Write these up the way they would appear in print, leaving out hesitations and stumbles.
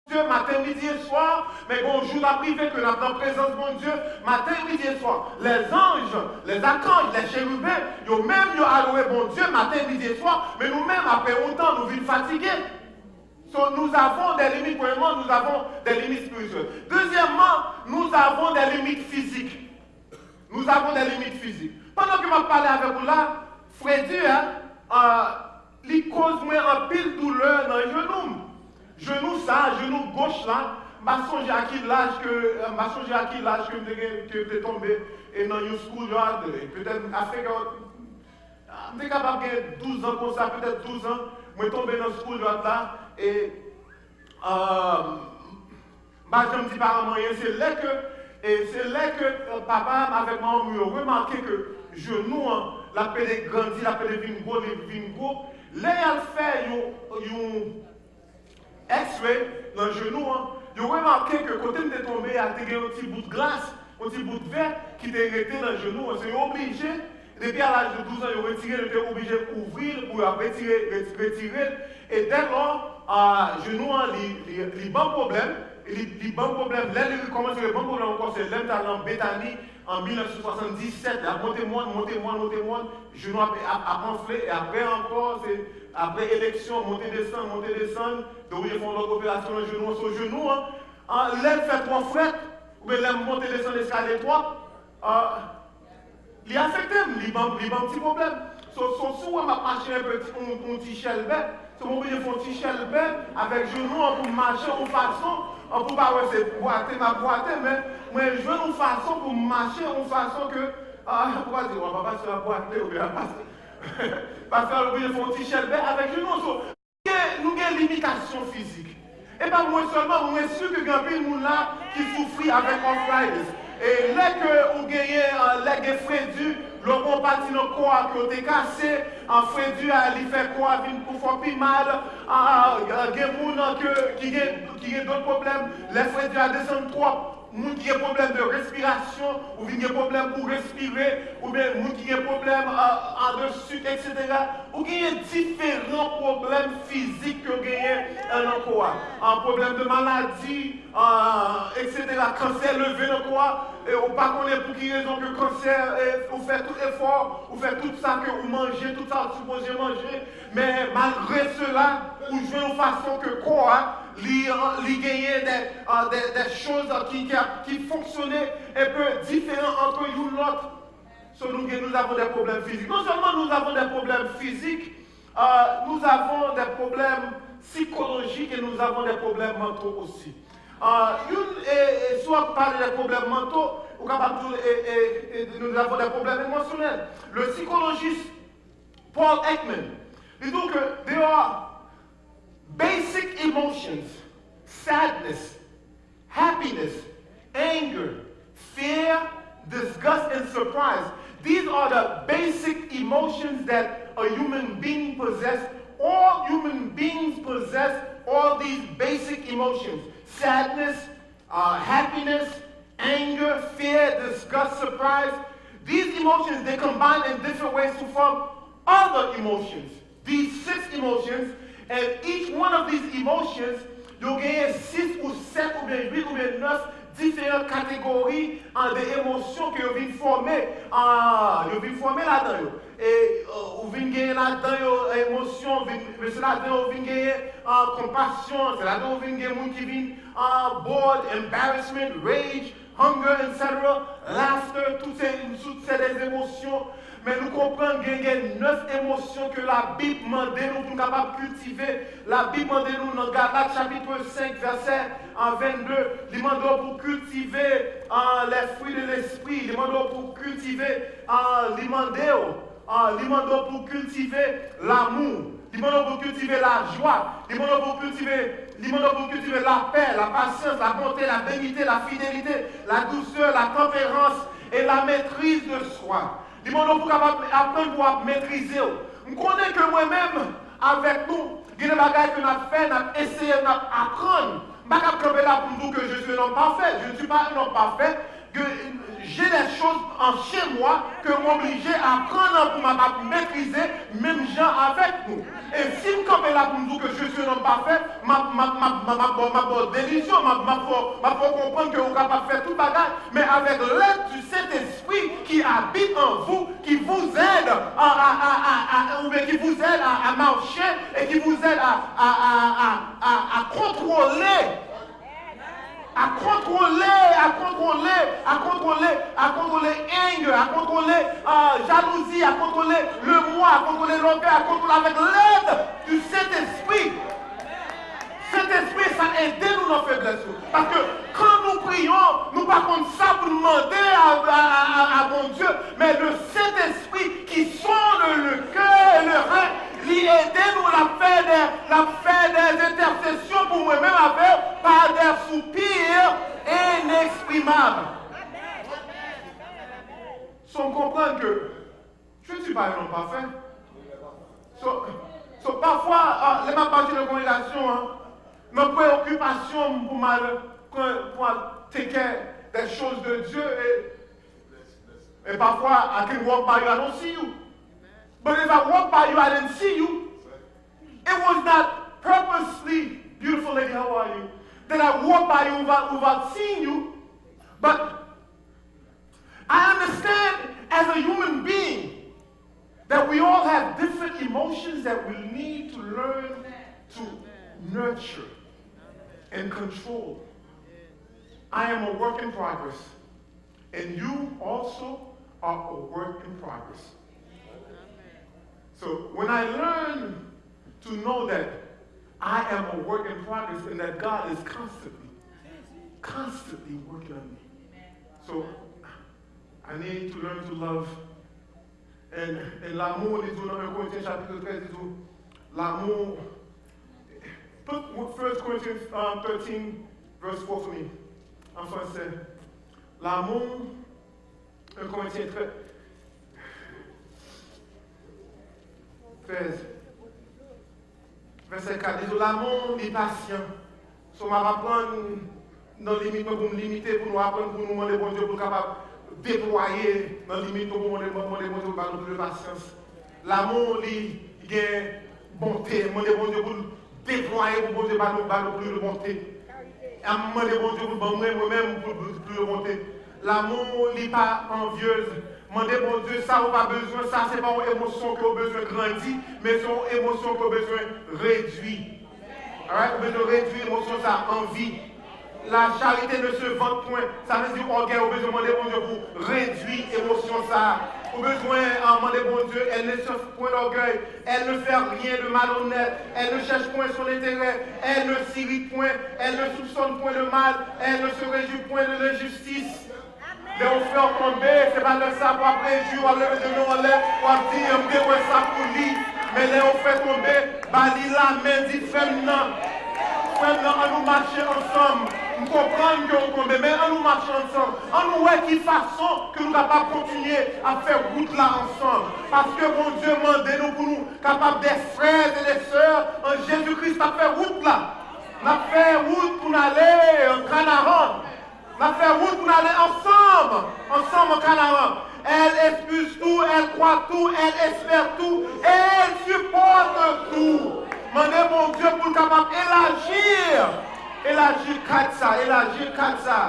Dieu, matin, midi et soir, mais bon, jour à privé que nous avons dans la présence de mon Dieu, matin, midi et soir. Les anges, les archanges, les chérubins, ils même alloué bon Dieu, matin, midi et soir, mais nous-mêmes, après longtemps, nous venons fatigués. So, nous avons des limites, premièrement, nous avons des limites spirituelles. Deuxièmement, nous avons des limites physiques. Nous avons des limites physiques. Pendant que je parlais avec vous là, Freddy, il cause moi un pile douleur dans les genoux. Genou ça, genou gauche là, je songe à qui l'âge que je suis tombé dans une school yard, peut-être Afrique, je suis capable de 12 ans comme ça, peut-être 12 ans, je suis tombé dans une school yard là, et je me dis par moyen, c'est là que papa avec maman ont remarqué que genou, la pelle grandit, la pelle vingo, là il fait un X-ray dans le genou, ils ont remarqué que quand il est tombé, il y a un petit bout de glace, un petit bout de verre qui était resté dans le genou. Ils sont obligés, depuis à l'âge de 12 ans, ils ont retiré, ils étaient obligés d'ouvrir pour retirer. Et dès lors, le genou, il y a un problème. Il bon problème. Là, il commence le bon problème encore, c'est l'homme en Béthanie en 1977. Il a monté moins, genou a enflé, et après encore, c'est après élection, monter, descendre, donc ils font leur opération dans le genou. Sur le genou, l'aile fait 3 frettes, ou bien l'aile monter, descendre, escalier 3, il est affecté, il a un petit problème. Si on marche un petit chelbet, si on fait un petit chelbet avec le genou pour marcher en façon, pour pas c'est boiter, mais je veux une façon pour marcher en façon que, pourquoi dire, on va pas se la boiter ou bien passer. Parce que nous un petit chelbet avec le genou. Nous avons des limitations physiques. Et pas moi seulement, moi sûr que il y a des gens là qui souffrent avec arthritis. Et là que vous gagnez les frédus, le bon parti dans le corps qui est cassé, en frédu, il fait quoi, il pour faire plus mal. Il y a des gens qui ont d'autres problèmes. Les frédus descendent trop. Moun qui a des problèmes de respiration, ou qui a des problèmes pour respirer, ou bien moun qui a des problèmes en dessus, etc. Ou qui a différents problèmes physiques que gagnent dans le corps. Un problème de maladie, etc. Cancer levé dans le corps. Et on ne pas connaît pour qui raison que le cancer, vous faites tout effort, vous faites tout ça que vous mangez, tout ça que vous supposez manger. Mais malgré cela, vous jouez de façon que le corps, il gagnait des choses qui fonctionnaient un peu différentes entre l'une et l'autre. Nous avons des problèmes physiques. Non seulement nous avons des problèmes physiques, nous avons des problèmes psychologiques et nous avons des problèmes mentaux aussi. Soit parler des problèmes mentaux, ou nous avons des problèmes émotionnels. Le psychologiste Paul Ekman dit que there are basic emotions, sadness, happiness, anger, fear, disgust, and surprise. These are the basic emotions that a human being possesses. All human beings possess all these basic emotions. Sadness, happiness, anger, fear, disgust, surprise. These emotions, they combine in different ways to form other emotions. These 6 emotions, and each one of these emotions, you'll get 6 ou 7 ou bien 8 ou bien 9 différentes catégories d'émotions que vous venez former. Vous venez former là-dedans. Et vous venez gagner là-dedans émotion, c'est là-dedans vous venez gagner compassion, c'est là-dedans vous venez gagner gens qui viennent bored, embarrassment, rage, hunger, etc., laughter, toutes ces émotions. Mais nous comprenons qu'il y a 9 émotions que la Bible demande nous pour capables de cultiver. La Bible demande nous dans Galates chapitre 5, verset 22. Il demande pour cultiver les fruits de l'esprit. Il demande pour cultiver pour cultiver l'amour. Il demande pour cultiver la joie. Il demande pour cultiver la paix, la patience, la bonté, la bénité, la fidélité, la douceur, la tempérance et la maîtrise de soi. Il demande pour apprendre pour maîtriser. Je connais que moi-même, avec nous, il y a des choses que nous avons fait, nous avons essayé d'apprendre. Je ne suis pas là pour dire que je suis un homme parfait. Je ne suis pas un homme parfait. j'ai des choses en chez moi que m'obliger à apprendre pour m'a maîtriser, même gens avec nous. Et si je campe là pour me dire que je suis un homme parfait, ma délusion, ma comprendre que vous êtes capable de faire tout bagage, mais avec l'aide du Saint-Esprit qui habite en vous, qui vous aide à marcher et qui vous aide à contrôler. À contrôler anger, à contrôler jalousie, à contrôler le moi, à contrôler l'orgueil, à contrôler avec l'aide du Saint-Esprit. Saint-Esprit, ça aide nous dans nos faiblesses. Parce que quand nous prions, nous pas comme ça pour demander à mon Dieu, mais le Saint-Esprit qui sonde le cœur et le rein, lui aider nous à faire des intercessions pour moi-même avec par des soupirs inexprimables. Sans comprendre que je ne suis pas un homme parfait. Parfois, les parties de congrégation, ma préoccupation pour take care des choses de Dieu et parfois I can walk by you, I don't see you. But if I walk by you, I didn't see you. It was not purposely, beautiful lady, how are you? That I walk by you without seeing you. But I understand as a human being that we all have different emotions that we need to learn to nurture and control. I am a work in progress. And you also are a work in progress. So when I learn to know that I am a work in progress and that God is constantly working on me. So I need to learn to love. And l'amour, il dit dans 1 Corinthiens chapitre 13, il dit l'amour. Put 1 Corinthians 13, verse 4 for me. En français. L'amour, 1 Corinthiens 13, verset 4. Il dit l'amour est patient. So, on va apprendre dans les limites pour nous limiter, pour nous apprendre, pour nous demander bon Dieu, pour capable déployer dans les limites pour nous demander bon Dieu, pour nous de patience. L'amour, il y a bonté. Demander bon Dieu pour déployer pour bon Dieu, pour plus de bonté. Demander bon Dieu pour moi-même, pour plus de bonté. L'amour n'est pas envieuse. Demandez bon Dieu, ça n'a pas besoin, ça c'est pas une émotion qui a besoin de grandir, mais c'est une émotion qui a besoin de réduire. Alright, on a besoin de réduire l'émotion, ça envie. La charité ne se vante point. Ça veut dire orgueil, on a besoin de demander bon Dieu pour réduire l'émotion, ça. On a besoin de demander bon Dieu, elle ne cherche point d'orgueil, elle ne fait rien de malhonnête, elle ne cherche point son intérêt, elle ne s'irrite point, elle ne soupçonne point de mal, elle ne se réjouit point de l'injustice. Les offres tomber, c'est pas le ça pour après jour, on lever de nous en l'air, on dit, on dévoile ça pour lui. Mais les offres tomber, bali la main dit, femme-non, on nous marcher ensemble. Nous comprenons que nous tombons, mais on nous marche ensemble. On nous voit de façon que nous sommes capables de continuer à faire route là ensemble. Parce que mon Dieu m'a demandé nous pour nous capables des frères et des sœurs en Jésus-Christ à faire route là. On a fait route pour aller en Canaan. On a fait route pour aller ensemble en Canaan. Elle expulse tout, elle croit tout, elle espère tout, elle supporte tout. Demandez mon Dieu pour capable élargir comme ça.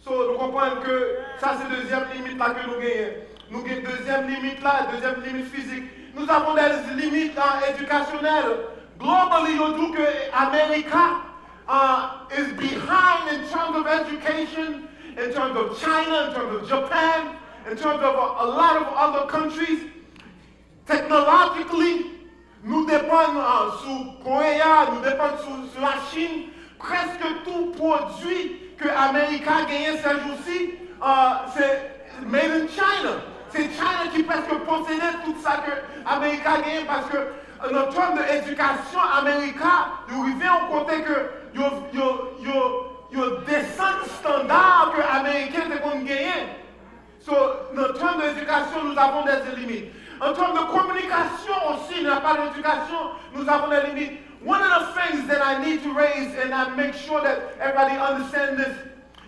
So, nous comprenons que ça c'est la deuxième limite là que nous gagnons. Nous avons deuxième limite là, deuxième limite physique. Nous avons des limites éducationnelles. Globally, on dit que America is behind in terms of education, in terms of China, in terms of Japan, in terms of a lot of other countries. Technologically, nous dépendons sur Corée, nous dépendons sur la Chine. Presque tout produit que l'Amérique a gagné ces jours-ci, c'est made in China. C'est China qui presque possédait tout ça que l'Amérique a gagné parce que en termes d'éducation, l'Amérique, il vient au côté que il descend du standard que les Américains ont gagné. So, en termes d'éducation, nous avons des limites. En termes de communication aussi, il n'y a pas d'éducation, nous avons des limites. One of the things that I need to raise, and I make sure that everybody understands this,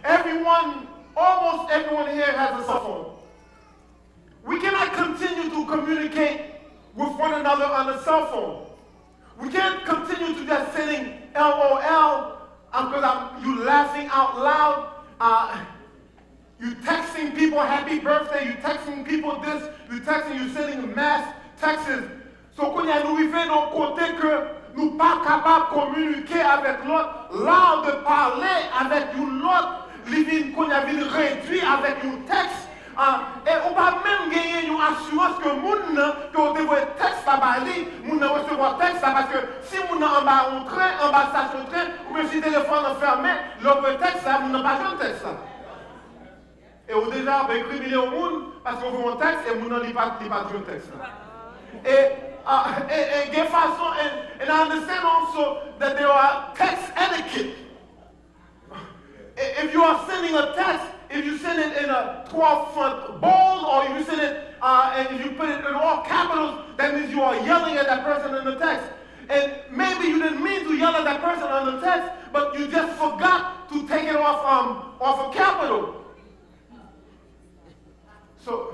everyone almost everyone here has a cell phone. We cannot continue to communicate with one another on a cell phone. We can't continue to just sending LOL because you laughing out loud. You texting people happy birthday. You texting people this. You sending mass texts. So quand nous arrivons dans le côté que nous ne sommes pas capables de communiquer avec l'autre, l'art de parler avec l'autre, qu'on a réduit avec un texte. Et on va même gagner une assurance que moun que on devrait texte à Bali, moun recevoir texte parce que si moun en bas un train, en bas station train, ou bien si le téléphone fermé, l'autre texte ça, moun n'a pas besoin de texte ça. Et on déjà récriminé au monde parce qu'on veut un texte et moun n'a pas besoin de texte ça. And I understand also that there are text etiquette. If you are sending a text, if you send it in a 12-font bold or if you send it and if you put it in all capitals, that means you are yelling at that person in the text. And maybe you didn't mean to yell at that person on the text, but you just forgot to take it off a capital. So,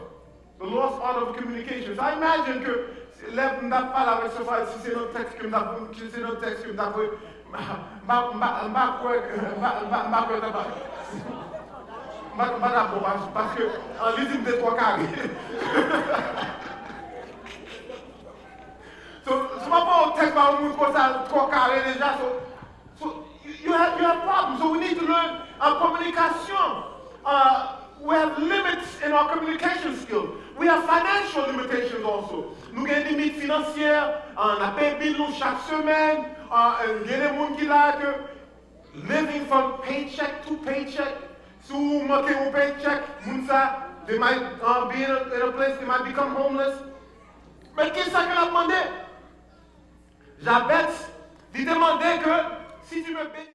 the lost art of communication. I imagine que n'a pas la recevoir si c'est notre texte que nous avons parce que en lisant des trois carrés. So, c'est pas un texte par un monde comme ça, trois carrés déjà. So you have problems. So we need to learn communication. We have limits in our communication skills. We have financial limitations also. Nous avons des limites financières, on a payé bill chaque semaine, il y a des gens qui là que living from paycheck to paycheck. Si vous manquez un paycheck, they might be in a place, they might become homeless. Mais qu'est-ce que ça a demandé? Jabez, il demandait que si tu me bénis,